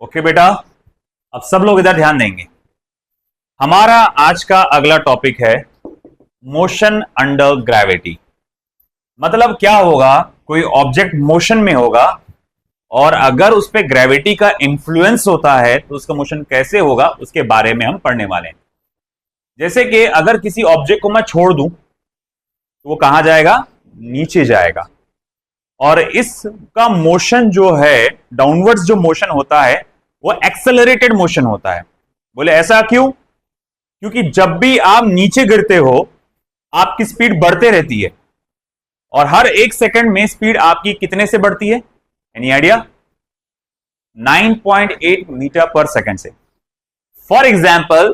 Okay बेटा, अब सब लोग इधर ध्यान देंगे। हमारा आज का अगला टॉपिक है मोशन अंडर ग्रेविटी। मतलब क्या होगा, कोई ऑब्जेक्ट मोशन में होगा और अगर उस पर ग्रेविटी का इंफ्लुएंस होता है तो उसका मोशन कैसे होगा उसके बारे में हम पढ़ने वाले हैं। जैसे कि अगर किसी ऑब्जेक्ट को मैं छोड़ दूं तो वो कहां जाएगा, नीचे जाएगा। और इसका मोशन जो है, डाउनवर्ड्स जो मोशन होता है वो एक्सेलरेटेड मोशन होता है। बोले ऐसा क्यों? क्योंकि जब भी आप नीचे गिरते हो आपकी स्पीड बढ़ते रहती है और हर एक सेकंड में स्पीड आपकी कितने से बढ़ती है, एनी आइडिया? 9.8 मीटर पर सेकंड से। फॉर एग्जाम्पल,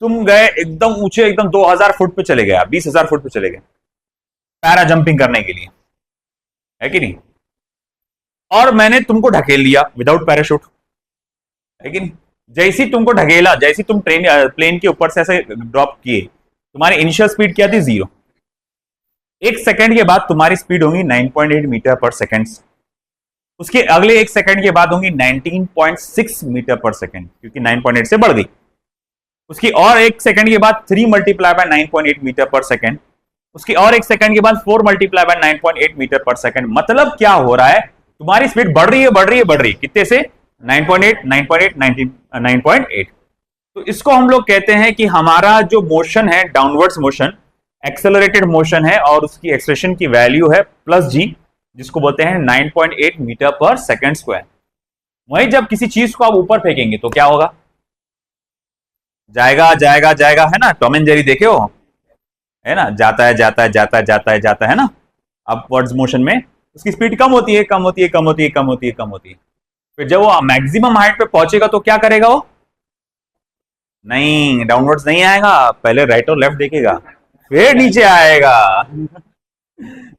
तुम गए एकदम ऊंचे, एकदम 2000 फुट पे चले गए, 20,000 फुट पे चले गए पैरा जंपिंग करने के लिए, है कि नहीं? और मैंने तुमको ढकेल लिया विदाउट पैराशूट, है कि नहीं? जैसी तुमको ढकेला, जैसी तुम प्लेन के ऊपर से ऐसे ड्रॉप किए, तुम्हारी इनिशियल स्पीड क्या थी? 0। एक सेकंड के बाद तुम्हारी स्पीड होगी 9.8 मीटर पर सेकंड। उसके अगले एक सेकंड के बाद होंगी 19.6 मीटर पर सेकंड, क्योंकि 9.8 से बढ़ गई। उसकी और एक सेकंड के बाद 3 मल्टीप्लाई बाय 9.8 मीटर पर सेकंड। उसकी और एक सेकंड के बाद 4 मल्टीप्लाई बाय 9.8 मीटर पर सेकंड। मतलब क्या हो रहा है, तुम्हारी स्पीड बढ़ रही है, बढ़ रही है, बढ़ रही है। कितने से? 9.8, 9.8, 9.8। तो इसको हम लोग कहते हैं कि हमारा जो मोशन है डाउनवर्ड्स मोशन, एक्सेलरेटेड मोशन है और उसकी एक्सप्रेशन की वैल्यू है प्लस जी, जिसको बोलते हैं 9.8 मीटर पर सेकंड स्क्वायर। वही जब किसी चीज को आप ऊपर फेंकेंगे तो क्या होगा? जाएगा जाएगा जाएगा, है ना? टॉम एंड जेरी देखे हो, है ना? जाता है जाता है जाता है जाता है जाता है ना, अपवर्ड्स मोशन में उसकी स्पीड कम होती है, कम होती है, कम होती है, कम होती है, कम होती है। फिर जब वो मैक्सिमम हाइट पे पहुंचेगा तो क्या करेगा वो? नहीं, डाउनवर्ड्स नहीं आएगा, पहले राइट और लेफ्ट देखेगा फिर नीचे आएगा,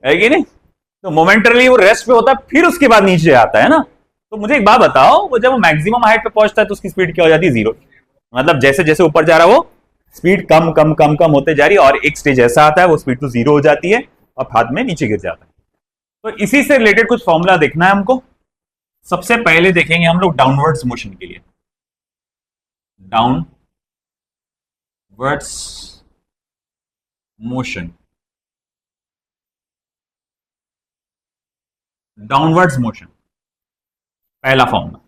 है कि नहीं? तो मोमेंटरली वो रेस्ट पे होता है, फिर उसके बाद नीचे आता है ना। तो मुझे एक बात बताओ, वो जब वो मैक्सिमम हाइट पे पहुंचता है तो उसकी स्पीड क्या हो जाती है? 0। मतलब जैसे जैसे ऊपर जा रहा है वो स्पीड कम कम कम कम होते जा रही है और एक स्टेज ऐसा आता है वो स्पीड तो 0 हो जाती है और बाद में नीचे गिर जाता है। तो इसी से रिलेटेड कुछ फॉर्मूला देखना है हमको। सबसे पहले देखेंगे हम लोग डाउनवर्ड्स मोशन के लिए। डाउनवर्ड्स मोशन, डाउनवर्ड्स मोशन, पहला formula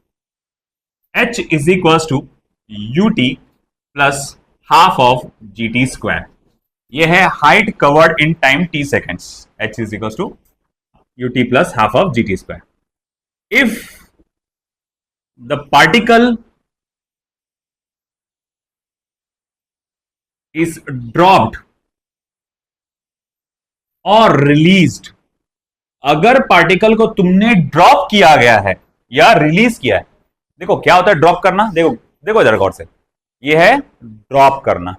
H is equal to ut plus half of gt square. यह है height covered in time t seconds. H is equal to ut plus half of gt square. If the particle is dropped और released, अगर particle को तुमने drop किया गया है या रिलीज किया है, देखो क्या होता है ड्रॉप करना, देखो देखो जरा गौर से, ये है ड्रॉप करना,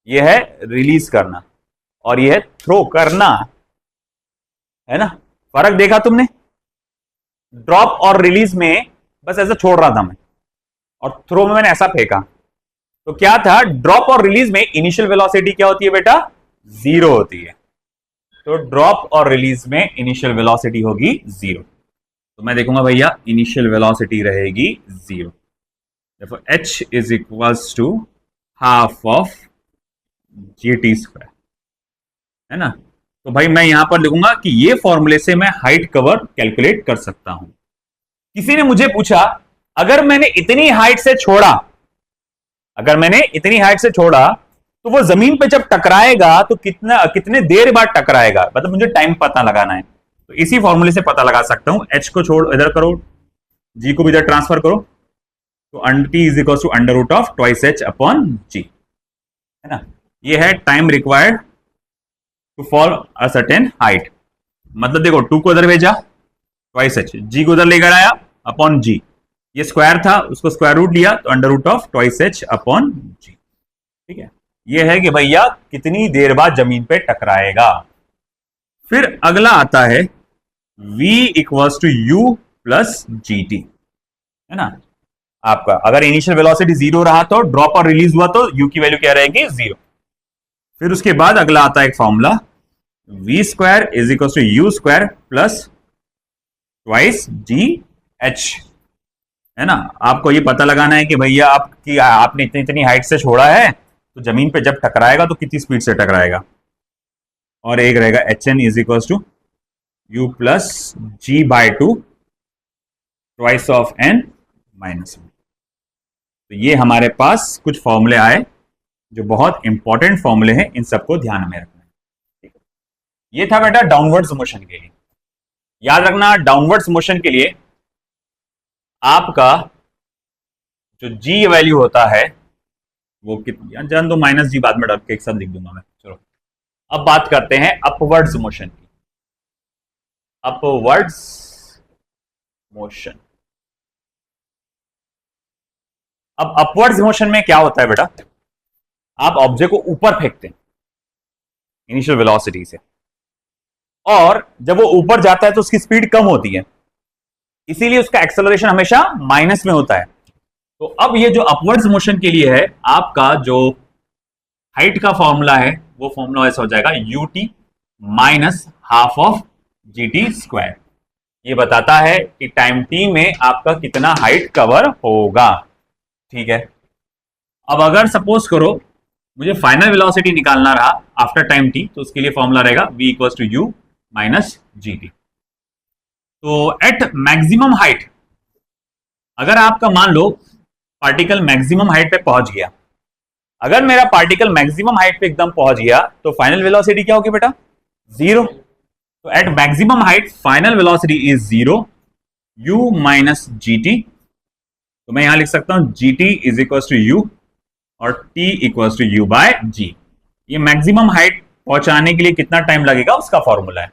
ये है रिलीज करना और ये है थ्रो करना, है ना? फर्क देखा तुमने? ड्रॉप और रिलीज में बस ऐसा छोड़ रहा था मैं और थ्रो में मैंने ऐसा फेंका। तो क्या था, ड्रॉप और रिलीज में इनिशियल वेलोसिटी क्या होती है बेटा? 0 होती है। तो ड्रॉप और रिलीज में इनिशियल वेलोसिटी होगी 0। तो मैं देखूंगा भैया इनिशियल वेलोसिटी रहेगी 0। देखो h is equals to half of gt square, है ना? तो भाई मैं यहां पर लिखूंगा कि ये फॉर्मूले से मैं हाइट कवर कैलकुलेट कर सकता हूं। किसी ने मुझे पूछा, अगर मैंने इतनी हाइट से छोड़ा, अगर मैंने इतनी हाइट से छोड़ा तो वो जमीन पे जब टकराएगा तो कितने देर बाद टकराएगा, मतलब मुझे टाइम पता लगाना है। तो इसी फॉर्मूले से पता लगा सकता हूं। h को छोड़ इधर करो, g को भी इधर ट्रांसफर करो, तो t is equal to under root of twice h upon g, है ना? ये है time required to fall a certain height. मतलब देखो 2 को इधर भेजा ट्वाइस h, g को इधर लेकर आया अपॉन g, ये स्क्वायर था उसको स्क्वायर रूट लिया तो under root of twice h upon g। ठीक है, ये है कि भैया कितनी देर बाद जमीन पे टकराएगा। फिर अगला आता है v equals to u plus gt, है ना? आपका अगर इनिशियल वेलोसिटी 0 रहा तो ड्रॉप और रिलीज हुआ तो u की वैल्यू क्या रहेगी? 0। फिर उसके बाद अगला आता है एक formula v square is equal to u square plus twice g h, है ना। आपको ये पता लगाना है कि भैया आपने इतनी इतनी हाइट से छोड़ा है, तो जमीन पे जब टकराएगा तो कितनी स्पीड से टकराएगा। और एक रहेगा H N is equal to you plus ji by two twice of N minus 1। तो ये हमारे पास कुछ फॉर्मूले आए जो बहुत इंपॉर्टेंट फॉर्मूले हैं, इन सबको ध्यान में रखना है। ठीक है, ये था बेटा डाउनवर्ड्स मोशन के लिए। याद रखना डाउनवर्ड्स मोशन के लिए आपका जो जी वैल्यू होता है वो कितनी, जान दो माइनस जी बाद में डाल के एक साथ लिख दूंगा मैं। चलो अब बात करते हैं अपवर्ड्स मोशन की। अपवर्ड्स मोशन, अब अपवर्ड्स मोशन में क्या होता है बेटा, आप ऑब्जेक्ट को ऊपर फेंकते हैं इनिशियल वेलोसिटी से, और जब वो ऊपर जाता है तो उसकी स्पीड कम होती है, इसीलिए उसका एक्सेलरेशन हमेशा माइनस में होता है। तो अब ये जो अपवर्ड्स मोशन के लिए है, आपका जो हाइट का फॉर्मूला है वो फॉर्मूला ऐसा हो जाएगा U T minus half of G T square. ये बताता है कि टाइम टी में आपका कितना हाइट कवर होगा। ठीक है, अब अगर सपोज करो मुझे फाइनल वेलोसिटी निकालना रहा आफ्टर टाइम टी, तो उसके लिए फॉर्मूला रहेगा v equal to U minus G T. तो एट मैक्सिमम हाइट, अगर आपका मान लो पार्टिकल मैक्सिमम हाइट पे पहुंच गया, अगर मेरा पार्टिकल मैक्सिमम हाइट पे एकदम पहुंच गया तो फाइनल वेलोसिटी क्या होगी बेटा, 0। तो at maximum height final velocity is 0 u minus G T. तो मैं यहां लिख सकता हूं g t is equal to u और t equal to u by g. ये मैक्सिमम हाइट पहुंचाने के लिए कितना टाइम लगेगा उसका फॉर्मूला है।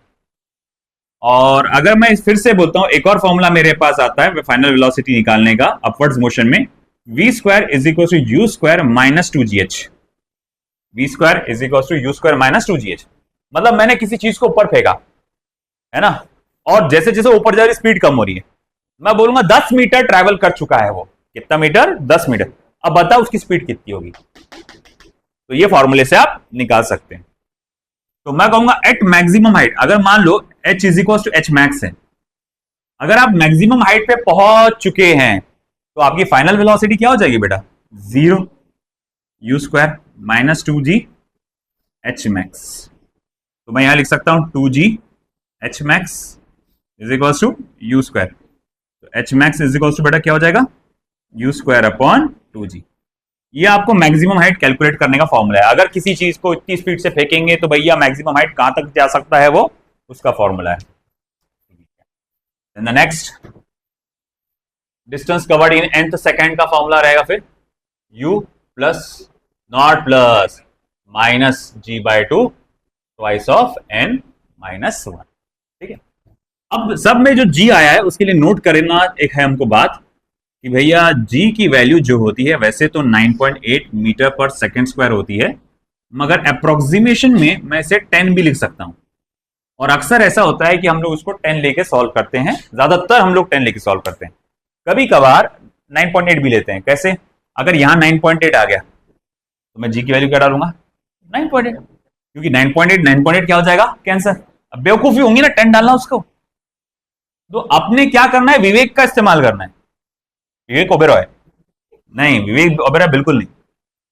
और अगर मैं फिर से बोलता हूं, एक और फॉर्मूला मेरे पास आता है फाइनल वेलोसिटी निकालने का अपवर्ड्स मोशन में, v square is equal to you square minus 2gh। v square is equal to you square minus 2gh, मतलब मैंने किसी चीज को ऊपर फेंका है ना, और जैसे जैसे ऊपर जा रही स्पीड कम हो रही है, मैं बोलूंगा 10 मीटर ट्रैवल कर चुका है वो। कितना मीटर, 10 मीटर। अब बताओ उसकी स्पीड कितनी होगी। तो ये फॉर्मूले से आप निकाल सकते हैं। तो मैं कहूंगा एट मैक्सिमम हाइट, अगर मान लो h is equal to H max है, अगर आप मैक्सिमम हाइट पे पहुंच चुके हैं तो आपकी फाइनल वेलोसिटी क्या हो जाएगी बेटा, 0 u square minus 2g h max. तो मैं यहां लिख सकता हूं 2g h max is equal to u square. तो h max is equal to बेटा क्या हो जाएगा, u स्क्वायर अपॉन 2g। ये आपको मैक्सिमम हाइट कैलकुलेट करने का फॉर्मूला है। अगर किसी चीज को इतनी स्पीड से फेंकेंगे तो भैया मैक्सिमम हाइट कहां तक जा सकता है, वो उसका फॉर्मूला है। Next distance covered in nth second का फॉर्मूला रहेगा फिर u plus naught plus minus G by two twice of n minus 1। ठीक है, अब सब में जो g आया है उसके लिए नोट करना एक है हमको बात कि भैया g की वैल्यू जो होती है वैसे तो 9.8 मीटर पर सेकेंड स्क्वायर होती है, मगर अप्रोक्सीमेशन में मैं इसे 10 भी लिख सकता हूं। और अक्सर ऐसा होता है कि हम लोग उसको 10 लेके सॉल्व करते हैं, ज्यादातर हम लोग 10 लेके सॉल्व करते हैं, कभी कभार 9.8 भी लेते हैं। कैसे, अगर यहां 9.8 आ गया तो मैं g की वैल्यू क्या डालूंगा, 9.8, क्योंकि 9.8 क्या हो जाएगा, कैंसर। अब बेवकूफी होंगी ना 10 डालना उसको। तो अपने क्या करना है, विवेक का इस्तेमाल करना है। विवेक ओबेरॉय नहीं, विवेक ओबेरॉय बिल्कुल नहीं।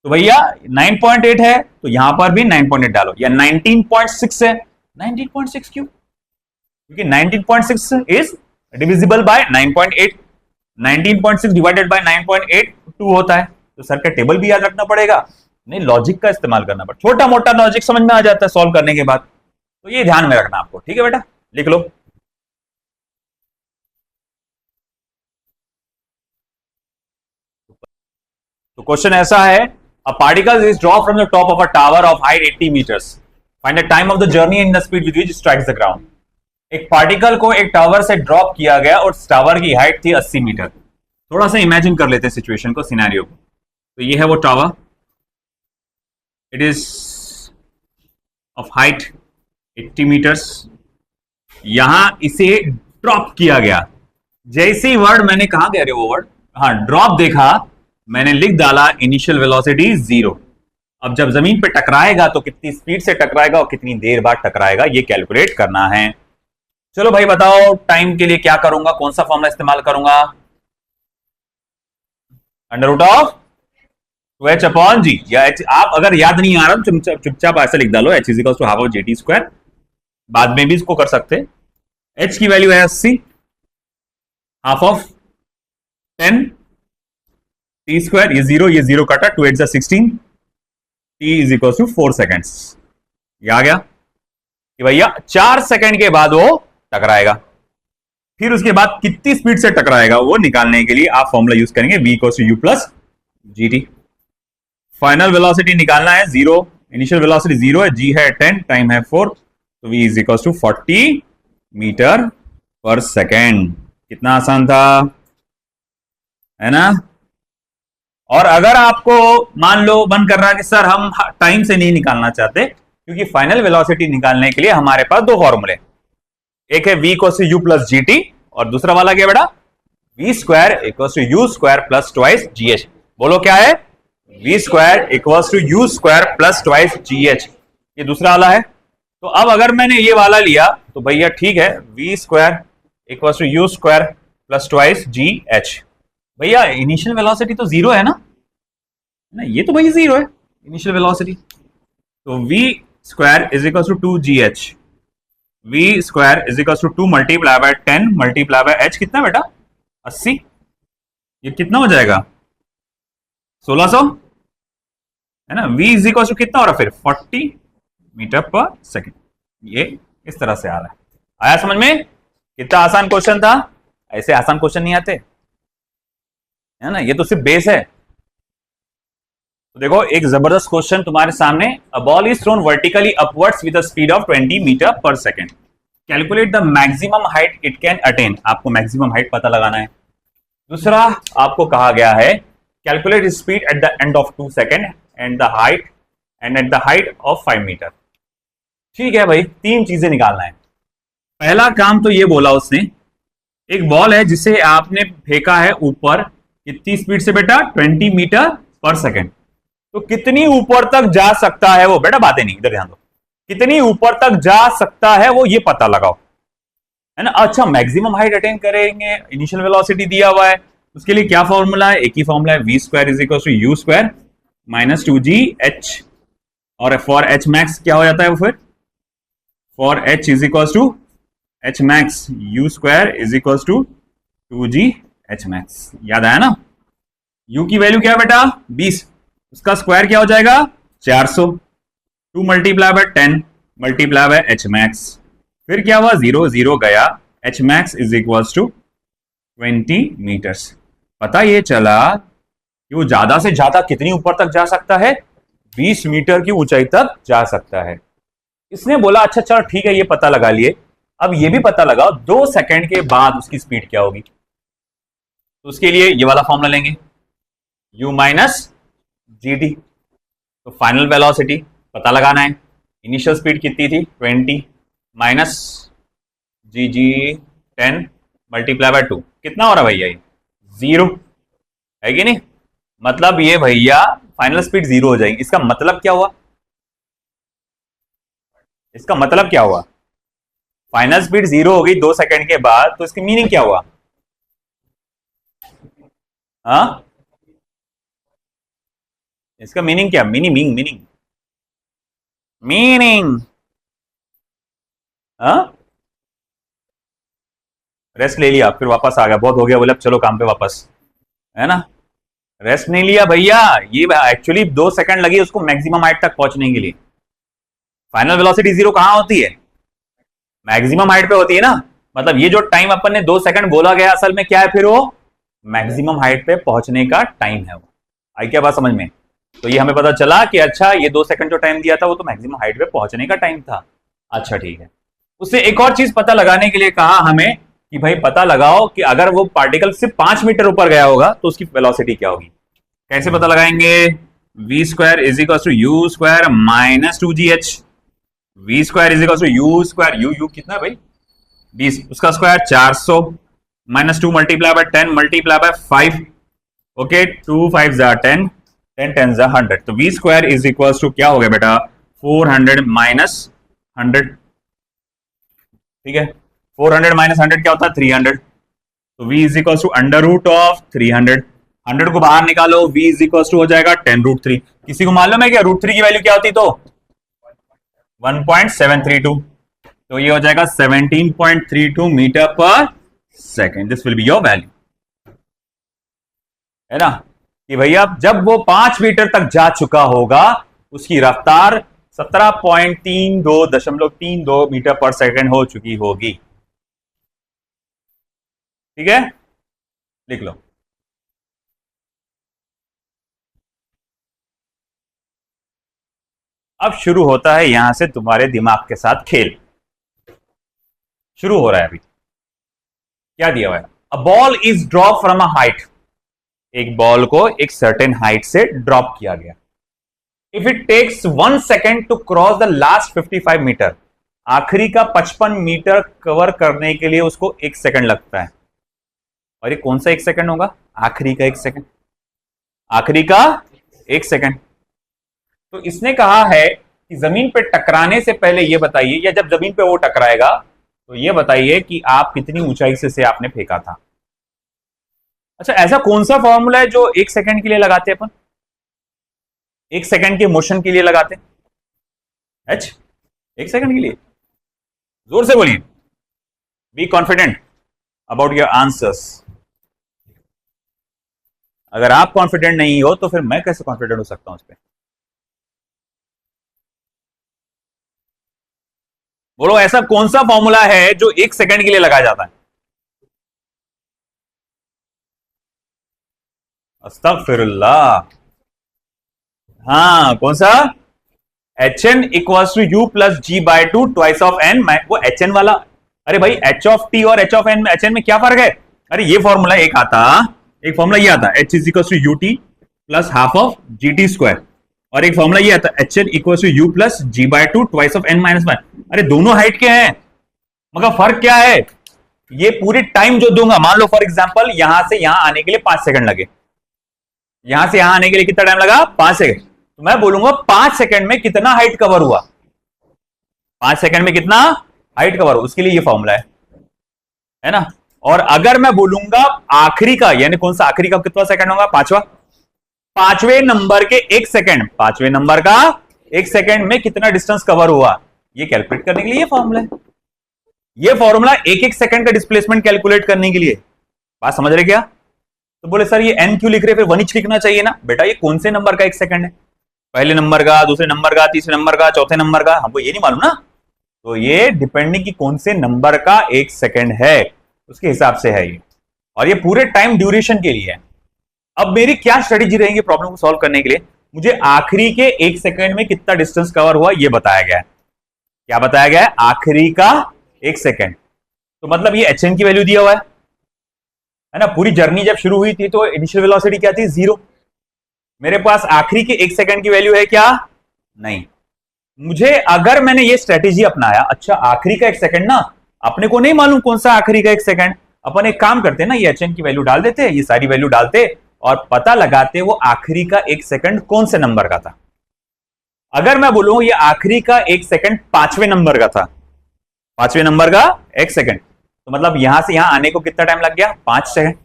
तो भैया 9.8 है तो यहां पर भी 9.8 डालो, या 19.6 है, 19.6 क्यों, क्योंकि 19.6 is divisible by 9.8, 19.6 divided by 9.8 2 होता है। तो सर का टेबल भी याद रखना पड़ेगा, नहीं लॉजिक का इस्तेमाल करना पड़ेगा। छोटा मोटा लॉजिक समझ में आ जाता है सॉल्व करने के बाद, तो ये ध्यान में रखना आपको। ठीक है बेटा, लिख लो। तो क्वेश्चन ऐसा है, a particle is drop from the top of a tower of height 80 metres, find the time of the journey in the speed with which strikes the ground. एक पार्टिकल को एक टावर से ड्रॉप किया गया और tower की height थी 80 metre. थोड़ा सा इमेजिन कर लेते हैं सिचुएशन को, सिनेरियो को। तो ये है वो tower, it is of height 80 metres, यहां इसे ड्रॉप किया गया। जैसे ही वर्ड मैंने कहा गया रे वो वर्ड, हाँ ड्रॉप देखा, मैंने लिख डाला इनिशियल वेलोसिटी 0। अब जब जमीन पे टकराएगा तो कितनी स्पीड से टकराएगा और कितनी देर बाद टकराएगा, ये कैलकुलेट करना है। चलो भाई बताओ टाइम के लिए क्या करूंगा, कौन सा फॉर्मूला इस्तेमाल करूंगा। Under root of 2h upon g, या h, आप अगर याद नहीं आ रहा तो चुपचाप ऐसे लिख डालो, h is to half of G T square, बाद में भी इसको कर सकते हैं। h की वैल्यू है 80, हाफ ऑफ 10 टी स्क्वायर, ये जीरो काटा, 2 8 16, t is equal to 4 seconds. ये आ गया कि भैया 4 सेकंड के बाद वो टकराएगा। फिर उसके बाद कितनी स्पीड से टकराएगा वो निकालने के लिए आप फॉर्मूला यूज करेंगे v equal to you plus ji T. Final velocity निकालना है 0, इनिशियल वेलोसिटी 0 है, g है 10, टाइम है 4, तो v is equal to 40 metre पर सेकेंड। कितना आसान था, है ना। और अगर आपको मान लो मन कर रहा है कि सर हम टाइम से नहीं निकालना चाहते, क्योंकि फाइनल वेलोसिटी निकालने के लिए हमारे पास दो फॉर्मूले, एक है v equal to you plus ji t, और दूसरा वाला क्या बेटा, v square equal to you square plus twice g h. बोलो क्या है, v square equal to you square plus twice g h, ये दूसरा वाला है। तो अब अगर मैंने ये वाला लिया तो भैया ठीक है, v square equal to you square plus twice g h. भैया इनिशियल वेलोसिटी तो 0 है ना, ये तो भैया 0 है इनिशियल वेलोसिटी, तो v square is equal to 2gh, v square is equal to 2 multiply by 10 multiply by h, कितना बेटा 80, ये कितना हो जाएगा 1600, है ना। v इज इक्वल टू कितना हो रहा फिर 40 मीटर पर सेकेंड। ये इस तरह से आ रहा है, आया समझ में। कितना आसान क्वेश्चन था, ऐसे आसान क्वेश्चन नहीं आते, है ना, ये तो सिर्फ बेस है। तो देखो एक जबरदस्त क्वेश्चन तुम्हारे सामने, a ball is thrown vertically upwards with a speed of 20 metre पर second, calculate the maximum height it can attain, आपको मैक्सिमम हाइट पता लगाना है। दूसरा आपको कहा गया है calculate speed at the end of 2 second and the height and at the height of 5 metre. ठीक है भाई, 3 चीजें निकालना है। पहला काम तो ये बोला उसने, एक बॉल है जिसे आपने फेंका है ऊपर, कितनी स्पीड से बेटा 20 मीटर पर सेकेंड, तो कितनी ऊपर तक जा सकता है वो, बेटा बातें नहीं, इधर ध्यान दो, कितनी ऊपर तक जा सकता है वो ये पता लगाओ, है ना। अच्छा मैक्सिमम हाइट अटेन करेंगे, इनिशियल वेलोसिटी दिया हुआ है, उसके लिए क्या फॉर्मूला है, एक ही फॉर्मूला है, v square is equal to you square minus 2gh, और फॉर एच मैक्स क्या हो जाता है वो फिर, for h is equal to H max u square is equal to 2gh max. याद आया ना, u की वैल्यू क्या है बेटा 20, उसका स्क्वायर क्या हो जाएगा 400, 2 multiply by 10 multiply by h max, फिर क्या हुआ 0 0 गया, h max is equal to 20 metres. पता ये चला कि वो ज्यादा से ज्यादा कितनी ऊपर तक जा सकता है, 20 मीटर की ऊंचाई तक जा सकता है। इसने बोला अच्छा चलो ठीक है, ये पता लगा लिए, अब ये भी पता लगाओ 2 सेकंड के बाद उसकी स्पीड क्या होगी। तो उसके लिए ये वाला फॉर्मूला लेंगे, u माइनस जी टी, तो फाइनल वेलोसिटी पता लगाना है, इनिशियल स्पीड कितनी थी 20 minus g g 10 multiply by 2, कितना हो रहा भैया ये 0 है कि नहीं, मतलब ये भैया फाइनल स्पीड 0 हो जाएगी। इसका मतलब क्या हुआ, इसका मतलब क्या हुआ, फाइनल स्पीड 0 हो गई 2 सेकंड के बाद, तो इसकी मीनिंग क्या हुआ, हाँ इसका मीनिंग क्या, मीनिंग मीनिंग मीनिंग हाँ, रेस्ट ले लिया फिर वापस आ गया, बहुत हो गया बोले अब चलो काम पे वापस, है ना। रेस्ट नहीं लिया भैया, ये एक्चुअली 2 सेकंड लगी उसको मैक्सिमम हाइट तक पहुंचने के लिए। फाइनल वेलोसिटी 0 कहां होती है, मैक्सिमम हाइट पे होती है ना, मतलब ये जो टाइम अपन ने 2 सेकंड बोला गया असल में क्या है, फिर वो मैक्सिमम हाइट पे पहुंचने का टाइम है वो। आई क्या बात समझ में, तो ये हमें पता चला कि अच्छा ये 2 सेकंड जो टाइम दिया था वो तो मैक्सिमम हाइट पे पहुंचने का टाइम था। अच्छा ठीक है, उससे एक और चीज पता लगाने के लिए कहा हमें कि भाई पता लगाओ कि अगर वो पार्टिकल सिर्फ 5 मीटर ऊपर गया होगा तो उसकी वेलोसिटी क्या होगी। कैसे पता लगाएंगे, v square is equal to you square minus 2gh, v square is equal to you square, u कितना भाई 20, उसका square 400 minus 2 multiply by 10 multiply by 5, okay 2 5 जा 10 10 10 जा 100, तो v square is equal to क्या हो गया बेटा 400 माइनस 100, ठीक है 400 माइनस 100 क्या होता है 300, तो v is equal to under root of 300, 100 को बाहर निकालो, v इज इक्वल टू हो जाएगा 10√3। किसी को मालूम है क्या √3 की वैल्यू क्या होती? तो 1.732, तो ये हो जाएगा 17.32 मीटर पर second. This will be your value, है ना, कि भैया जब वो 5 मीटर तक जा चुका होगा उसकी रफ्तार 17.32 मीटर पर सेकेंड हो चुकी होगी। ठीक है, लिख लो। अब शुरू होता है यहां से तुम्हारे दिमाग के साथ खेल शुरू हो रहा है। अभी क्या दिया हुआ है? A ball is drop from a height, एक बॉल को एक सर्टेन हाइट से ड्रॉप किया गया। If it takes 1 second to cross the last 55 metre, आखिरी का 55 मीटर कवर करने के लिए उसको 1 सेकेंड लगता है। और ये कौन सा 1 सेकेंड होगा? आखिरी का 1 सेकेंड, आखिरी का 1 सेकेंड। तो इसने कहा है कि जमीन पे टकराने से पहले ये बताइए, या जब जमीन पे वो टकराएगा तो ये बताइए कि आप कितनी ऊंचाई से आपने फेंका था। अच्छा, ऐसा कौन सा फॉर्मूला है जो 1 सेकेंड के लिए लगाते हैं अपन? 1 सेकेंड के मोशन के लिए लगाते हैं। 1 सेकेंड के लिए? जोर से बोलिए, be confident about your answers. अगर आप कॉन्फिडेंट नहीं हो तो फिर मैं कैसे कॉन्फिडेंट हो सकता हूं उस पर? बोलो, ऐसा कौन सा फॉर्मूला है जो 1 सेकेंड के लिए लगाया जाता है? अस्तगफिरुल्लाह। हाँ, कौन सा? HN equals to U plus G/2 twice of N। वो HN वाला, अरे भाई H ऑफ T और H ऑफ N में, HN में क्या फर्क है? अरे ये फॉर्मूला एक फॉर्मूला ये आता, H is equal to UT plus half of GT square, और एक फॉर्मूला ये आता HN equal to U plus G/2 twice of N-1। अरे दोनों हाइट के हैं, मगर फर्क क्या है? ये पूरी टाइम जो दूंगा, मान लो फॉर एग्जांपल यहां से यहां आने के लिए 5 सेकंड लगे, यहां से यहां आने के लिए कितना टाइम लगा? 5 सेकंड। तो मैं बोलूंगा 5 सेकंड में कितना हाइट कवर हुआ, 5 सेकंड में कितना हाइट कवर हुआ, उसके लिए ये फॉर्मूला है ना। और अगर मैं बोलूंगा आखिरी का, यानी कौन सा आखिरी का कितना सेकंड होगा? 5वां, 5वें नंबर के 1 सेकंड, 5वें नंबर का 1 सेकंड में कितना डिस्टेंस कवर हुआ, ये कैलकुलेट करने के लिए ये फॉर्मूला है। ये फॉर्मूला 1-1 सेकंड का डिस्प्लेसमेंट कैलकुलेट करने के लिए। बात समझ रहे क्या? तो बोले सर ये n क्यों लिख रहे, फिर 1 इंच लिखना चाहिए ना। बेटा ये कौन से नंबर का 1 सेकंड है? पहले नंबर का, दूसरे नंबर का, तीसरे नंबर का, चौथे नंबर का, हमको ये नहीं मालूम ना। तो ये डिपेंडिंग की कौन से नंबर का 1 सेकंड है उसके हिसाब से है ये, और ये पूरे टाइम ड्यूरेशन के लिए है। अब मेरी क्या स्ट्रेटेजी रहेगी प्रॉब्लम को सॉल्व करने के लिए? मुझे आखिरी के 1 सेकंड में कितना डिस्टेंस कवर हुआ ये बताया गया है। क्या बताया गया है? आखिरी का 1 सेकंड। तो मतलब ये HN की वैल्यू दिया हुआ है ना। पूरी जर्नी जब शुरू हुई थी तो इनिशियल वेलोसिटी क्या थी? 0। मेरे पास आखिरी के 1 सेकंड की वैल्यू है क्या? नहीं। मुझे अगर मैंने ये स्ट्रेटेजी अपनाया, अच्छा आखिरी का 1 सेकंड ना, अपने को नहीं मालूम कौन सा आखिरी का 1 सेकंड, अपन एक काम करते ना, ये HN की वैल्यू डाल देते, ये सारी वैल्यू डालते और पता लगाते वो आखिरी का 1 सेकंड कौन से नंबर का था। अगर मैं बोलूं ये आखिरी का 1 सेकंड 5वें नंबर का था, 5वें नंबर का 1 सेकंड, तो मतलब यहां से यहां आने को कितना टाइम लग गया? 5 सेकंड।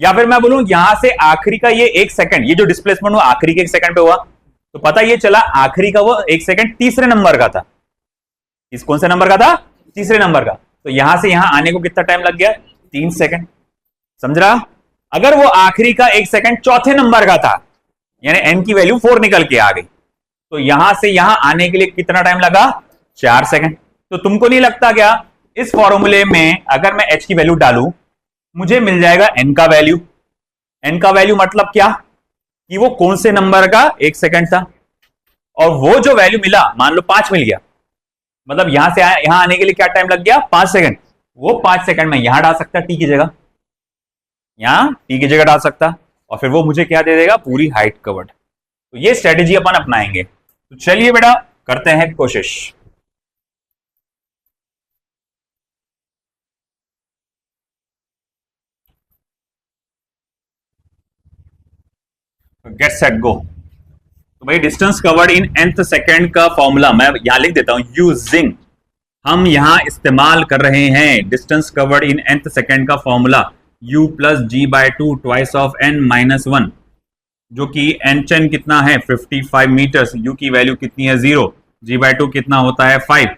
या फिर मैं बोलूं यहां से आखिरी का ये 1 सेकंड, ये जो डिस्प्लेसमेंट हुआ आखिरी के 1 सेकंड पे हुआ, तो पता ये चला आखिरी का वो 1 सेकंड तीसरे नंबर का था। इस कौन से नंबर का था? तीसरे नंबर का। तो यहां से यहां आने को कितना टाइम लग गया? 3 सेकंड। समझ रहा? अगर वो आखिरी का 1 सेकंड चौथे नंबर का था, यानी n की वैल्यू 4 निकल के आ गई, तो यहां से यहां आने के लिए कितना टाइम लगा? 4 सेकंड। तो तुमको नहीं लगता क्या इस फॉर्मूले में अगर मैं h की वैल्यू डालूं मुझे मिल जाएगा n का वैल्यू? n का वैल्यू मतलब क्या कि वो कौन से नंबर का 1 सेकंड था, और वो जो वैल्यू मिला मान लो 5 मिल गया, मतलब यहां से यहां आने के लिए क्या टाइम लग गया? 5 सेकंड। वो 5 सेकंड में यहां डाल सकता t की जगह, यहां t की जगह डाल सकता, और फिर वो मुझे क्या दे देगा? पूरी हाइट कवर्ड। तो ये स्ट्रेटेजी अपन अपनाएंगे। तो चलिए बेटा करते हैं कोशिश। Get set go. तो भाई distance covered in nth second का फॉर्मूला मैं यहां लिख देता हूं, यूजिंग, हम यहां इस्तेमाल कर रहे हैं distance covered in nth second का formula u plus ji by two twice of n minus one, जो कि एन कितना है 55 मीटर्स, u की वैल्यू कितनी है 0, जी बाय टू कितना होता है 5,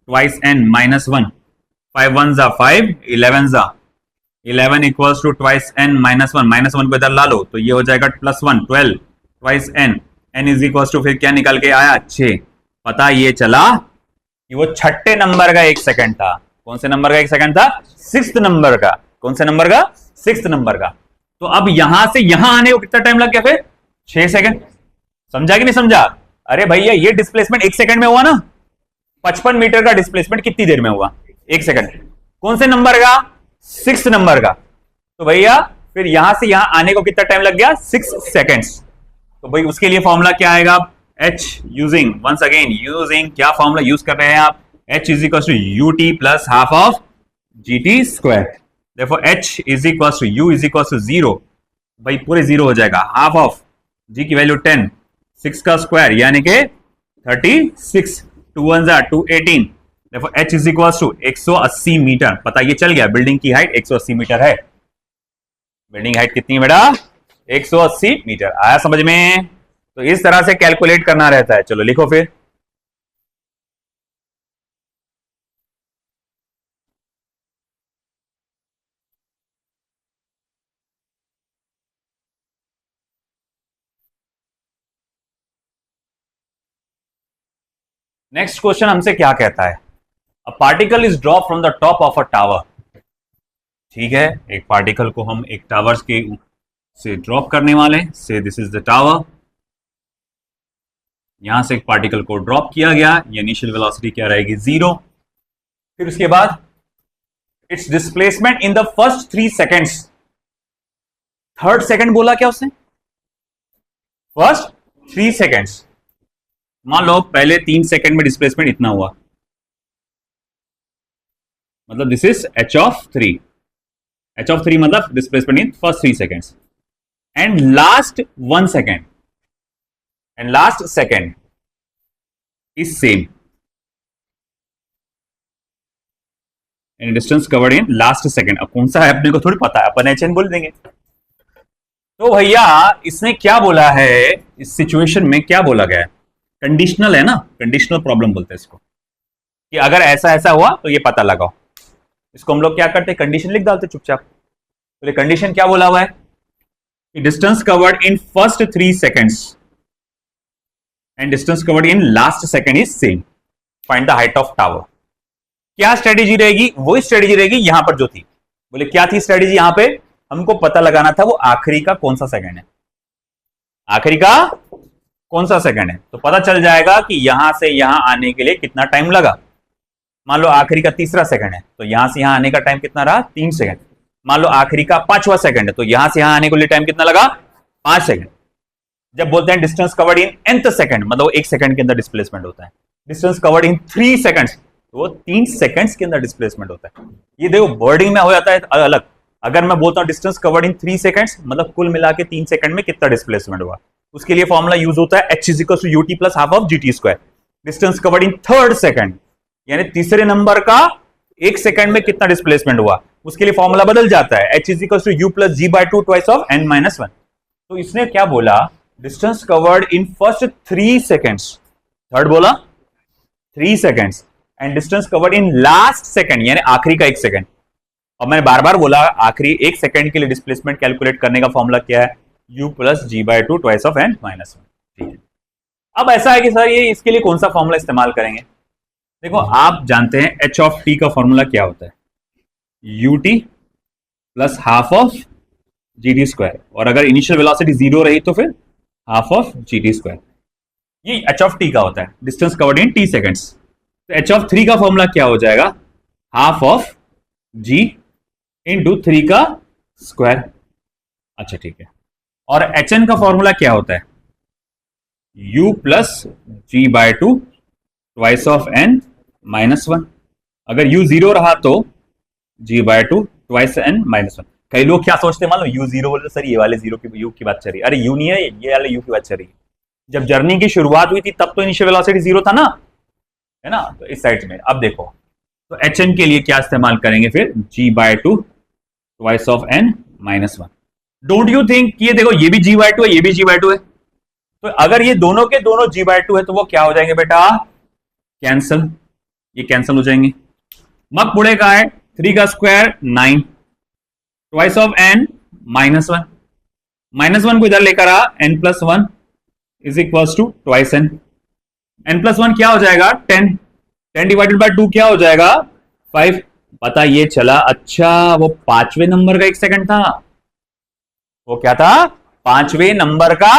twice n minus one, 5 one जा 5, 11 जा 11 equals to twice n minus one को इधर ला लो तो ये हो जाएगा plus one, 12 twice n is equals to फिर क्या निकल के आया 6। पता ये चला कि वो छठे नंबर का 1 सेकंड था। कौन से नंबर का 1 सेकंड था? 6th नंबर का। कौन से नंबर का? 6th नंबर का। तो अब यहां से यहां आने को कितना टाइम लग गया फिर? 6 सेकंड। समझा कि नहीं समझा? अरे भैया ये डिस्प्लेसमेंट 1 सेकंड में हुआ ना, 55 मीटर का डिस्प्लेसमेंट कितनी देर में हुआ? 1 सेकंड। कौन से नंबर का? 6th नंबर का। तो भैया फिर यहां से यहां आने को कितना टाइम लग गया? 6 सेकंड्स। तो भाई उसके लिए फॉर्मूला क्या आएगा? h using once again using क्या फॉर्मूला यूज कर रहे हैं आप? h is equal to u t plus half of G T square. देखो h is equal to u is equal to 0, भाई पूरे 0 हो जाएगा, हाफ ऑफ g की वैल्यू 10, 6 का स्क्वायर यानी कि 36, 2 1 जा 218। देखो h is equal to 180 metre. पता ये चल गया बिल्डिंग की हाइट 180 मीटर है। बिल्डिंग हाइट कितनी है बेटा? 180 मीटर। आया समझ में? तो इस तरह से कैलकुलेट करना रहता है। चलो लिखो फिर। नेक्स्ट क्वेश्चन हमसे क्या कहता है? A particle is drop from the top of a tower. ठीक है, एक पार्टिकल को हम एक टावर के से ड्रॉप करने वाले, से दिस इज द टावर। यहां से एक पार्टिकल को ड्रॉप किया गया, ये इनिशियल वेलोसिटी क्या रहेगी? 0। फिर उसके बाद it's displacement in the first 3 seconds. Third second बोला क्या उसने? First 3 seconds. मान लो पहले 3 सेकंड में डिस्प्लेसमेंट इतना हुआ, मतलब this is h of 3। h of 3 मतलब displacement in first 3 seconds and last 1 second and last second is same and distance covered in last second। अब कौन सा है अपने को थोड़ी पता है, अपन HN बोल देंगे। तो भैया इसने क्या बोला है? इस सिचुएशन में क्या बोला गया है? कंडीशनल है ना, कंडीशनल प्रॉब्लम बोलते हैं इसको, कि अगर ऐसा ऐसा हुआ तो ये पता लगाओ। इसको हम लोग क्या करते हैं? कंडीशन लिख डालते चुपचाप। तो कंडीशन क्या बोला हुआ है? Distance covered in first 3 seconds and distance covered in last second is same, find the height of tower। क्या स्ट्रेटेजी रहेगी? वही स्ट्रेटेजी रहेगी यहां पर जो थी। बोले क्या थी स्ट्रेटेजी? यहां पे हमको पता लगाना था वो आखिरी का कौन सा सेकंड है, आखिरी का कौन सा सेकंड है। तो पता चल जाएगा कि यहां से यहां आने के लिए कितना टाइम लगा। मान लो आखिरी का तीसरा सेकंड है तो यहां से यहां आने का टाइम कितना रहा? 3 सेकंड। मान लो आखिरी का 5वां सेकंड है तो यहां से यहां आने के लिए टाइम कितना लगा? 5 सेकंड। जब बोलते हैं distance covered in nth second, मतलब 1 सेकंड के अंदर डिस्प्लेसमेंट होता है। डिस्टेंस कवर्ड इन 3 सेकंड्स, तो वो 3 सेकंड्स के अंदर डिस्प्लेसमेंट होता है। ये देखो वर्डिंग में हो जाता है अलग। अगर मैं बोलता हूं डिस्टेंस कवर्ड इन 3 सेकंड्स, मतलब कुल मिला के 3 सेकंड में कितना डिस्प्लेसमेंट हुआ, उसके लिए फॉर्मूला यूज होता है h is equal to u t plus half of G T square. Distance covered in third second, यानी तीसरे नंबर का 1 सेकंड में कितना डिस्प्लेसमेंट हुआ, उसके लिए फॉर्मूला बदल जाता है, h is equal to you plus ji by two twice of n minus one. तो इसने क्या बोला? Distance covered in first 3 seconds, third बोला 3 seconds, and distance covered in last second यानी आखिरी का 1 सेकेंड। और मैंने बार बार बोला आखिरी 1 सेकेंड के लिए डिस्प्लेसमेंट कैलकुलेट करने का फॉर्मूला क्या है? u plus ji by two twice of n minus one. ठीक है, अब ऐसा है कि सर ये इसके लिए कौन सा फॉर्मूला इस्तेमाल करेंगे? देखो आप जानते हैं h ऑफ t का फॉर्मूला क्या होता है? ut plus half of G T square, और अगर इनिशियल वेलोसिटी 0 रही तो फिर half of G T square. ये h ऑफ t का होता है, डिस्टेंस कवर्ड इन t सेकेंड्स। तो h ऑफ 3 का फॉर्मूला क्या हो जाएगा? हाफ ऑफ g इंटू 3 का स्क्वायर। अच्छा ठीक है, और hn का फॉर्मूला क्या होता है? u plus ji by two twice of n minus one. अगर u 0 रहा तो g by two twice n minus one. कई लोग क्या सोचते हैं, मान लो u 0 बोले सर ये वाले जीरो की u की बात चल रही है। अरे u नहीं है, ये वाले u की बात चल रही है। जब जर्नी की शुरुआत हुई थी तब तो इनिशियल वेलोसिटी 0 था ना, है ना? तो इस साइड में अब देखो, तो hn के लिए क्या इस्तेमाल करेंगे फिर? g by two twice of n -1। Don't you think ये देखो ये भी g/2 है, ये भी g/2 है, तो अगर ये दोनों के दोनों g/2 है तो वो क्या हो जाएंगे बेटा, कैंसल, ये कैंसल हो जाएंगे। मग पुढे काय, 3 का स्क्वायर 9, ट्वाइस ऑफ n -1, -1 को इधर लेकर आ, n+1 is equal to twice n, n+1 क्या हो जाएगा 10, 10 डिवाइडेड बाय 2 क्या हो जाएगा 5। पता ये चला, अच्छा वो पांचवें नंबर का 1 सेकंड था, वो क्या था, पांचवें नंबर का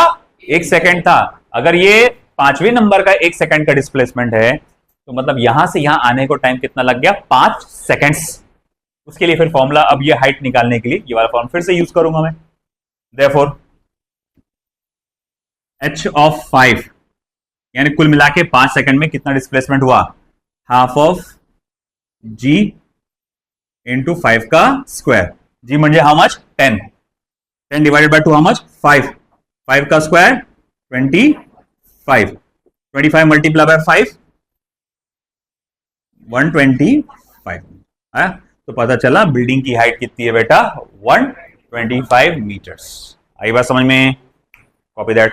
1 सेकंड था। अगर ये पांचवें नंबर का 1 सेकंड का डिस्प्लेसमेंट है तो मतलब यहां से यहां आने को टाइम कितना लग गया, 5 सेकंड्स। उसके लिए फिर फॉर्मूला, अब ये हाइट निकालने के लिए ये वाला फॉर्म फिर से यूज करूंगा मैं। देयरफॉर h ऑफ 5 यानी कुल मिला के 5 सेकंड में कितना डिस्प्लेसमेंट हुआ, हाफ ऑफ g इंटू 5 का स्क्वायर। g म्हणजे how much 10, 10 divided by 2 how much 5, 5 का स्क्वायर 25, 25 मल्टीप्लाई बाय 5 125 है। तो पता चला बिल्डिंग की हाइट कितनी है बेटा, 125 मीटर्स। आई बात समझ में, कॉपी दैट।